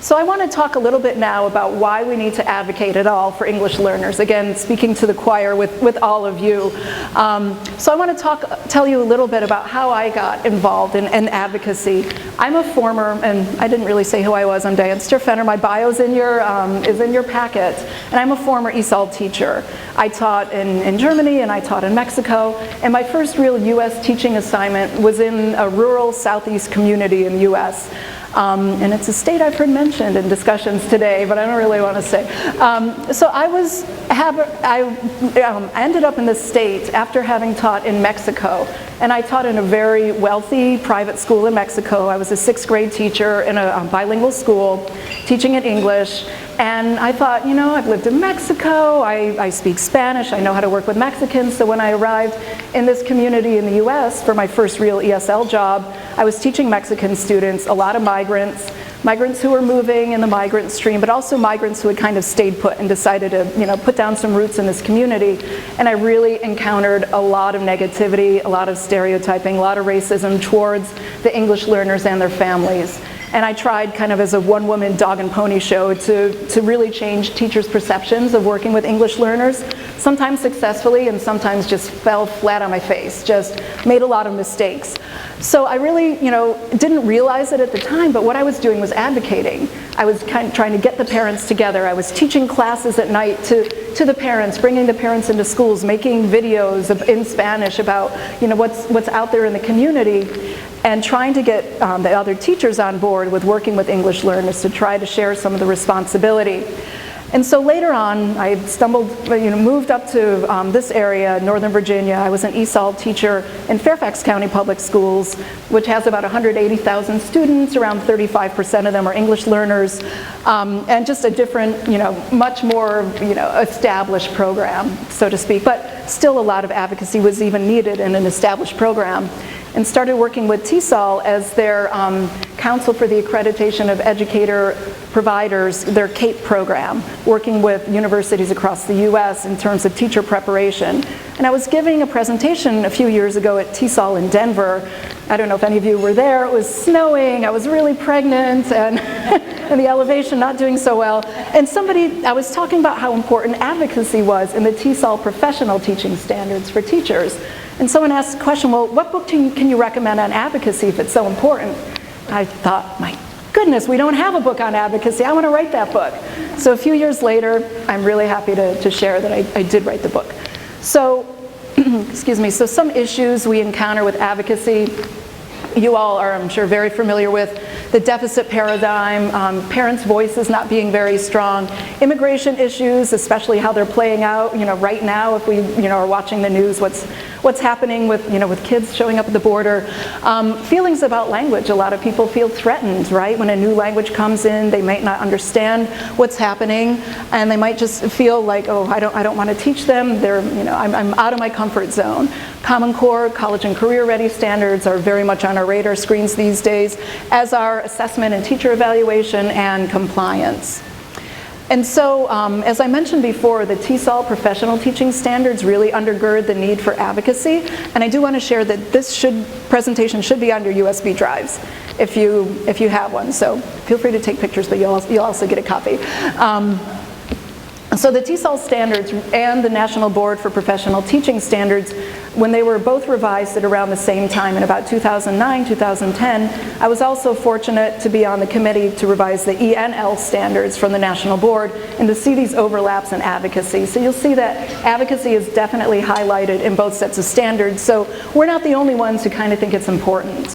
So I want to talk a little bit now about why we need to advocate at all for English learners. Again, speaking to the choir with all of you. So I want to tell you a little bit about how I got involved in advocacy. I'm a former, and I didn't really say who I was, I'm Diane Staehr Fenner. My bio is in your packet. And I'm a former ESOL teacher. I taught in Germany and I taught in Mexico. And my first real US teaching assignment was in a rural southeast community in the US. And it's a state I've heard mentioned in discussions today, but I don't really want to say. So I ended up in this state after having taught in Mexico. And I taught in a very wealthy private school in Mexico. I was a 6th grade teacher in a bilingual school, teaching in English. And I thought, you know, I've lived in Mexico, I speak Spanish, I know how to work with Mexicans. So when I arrived in this community in the US for my first real ESL job, I was teaching Mexican students, a lot of migrants who were moving in the migrant stream, but also migrants who had kind of stayed put and decided to, you know, put down some roots in this community. And I really encountered a lot of negativity, a lot of stereotyping, a lot of racism towards the English learners and their families. And I tried kind of as a one-woman dog and pony show to really change teachers' perceptions of working with English learners, sometimes successfully and sometimes just fell flat on my face, just made a lot of mistakes. So I really, you know, didn't realize it at the time, but what I was doing was advocating. I was kind of trying to get the parents together. I was teaching classes at night to the parents, bringing the parents into schools, making videos in Spanish about, you know, what's out there in the community, and trying to get the other teachers on board with working with English learners to try to share some of the responsibility. And so later on, I moved up to this area, Northern Virginia. I was an ESOL teacher in Fairfax County Public Schools, which has about 180,000 students. Around 35% of them are English learners, and just a different, you know, much more, you know, established program, so to speak. But still, a lot of advocacy was even needed in an established program. And started working with TESOL as their Council for the Accreditation of Educator Providers, their CAPE program, working with universities across the US in terms of teacher preparation. And I was giving a presentation a few years ago at TESOL in Denver. I don't know if any of you were there. It was snowing, I was really pregnant, and and the elevation not doing so well. And I was talking about how important advocacy was in the TESOL professional teaching standards for teachers. And someone asked the question, well, what book can you recommend on advocacy if it's so important? I thought, my goodness, we don't have a book on advocacy. I want to write that book. So a few years later, I'm really happy to share that I did write the book. So, excuse me, so some issues we encounter with advocacy, you all are, I'm sure, very familiar with. The deficit paradigm, parents' voices not being very strong, immigration issues, especially how they're playing out, you know, right now, if we, you know, are watching the news, what's happening with, you know, with kids showing up at the border. Feelings about language. A lot of people feel threatened, right? When a new language comes in, they might not understand what's happening, and they might just feel like, oh, I don't want to teach them. They're, you know, I'm out of my comfort zone. Common Core, college and career ready standards are very much on our radar screens these days, as are assessment and teacher evaluation and compliance. And so, as I mentioned before, the TESOL professional teaching standards really undergird the need for advocacy. And I do want to share that this presentation should be on your USB drives if you have one. So feel free to take pictures, but you'll also get a copy. So the TESOL standards and the National Board for Professional Teaching Standards, when they were both revised at around the same time in about 2009, 2010, I was also fortunate to be on the committee to revise the ENL standards from the National Board and to see these overlaps in advocacy. So you'll see that advocacy is definitely highlighted in both sets of standards. So we're not the only ones who kind of think it's important.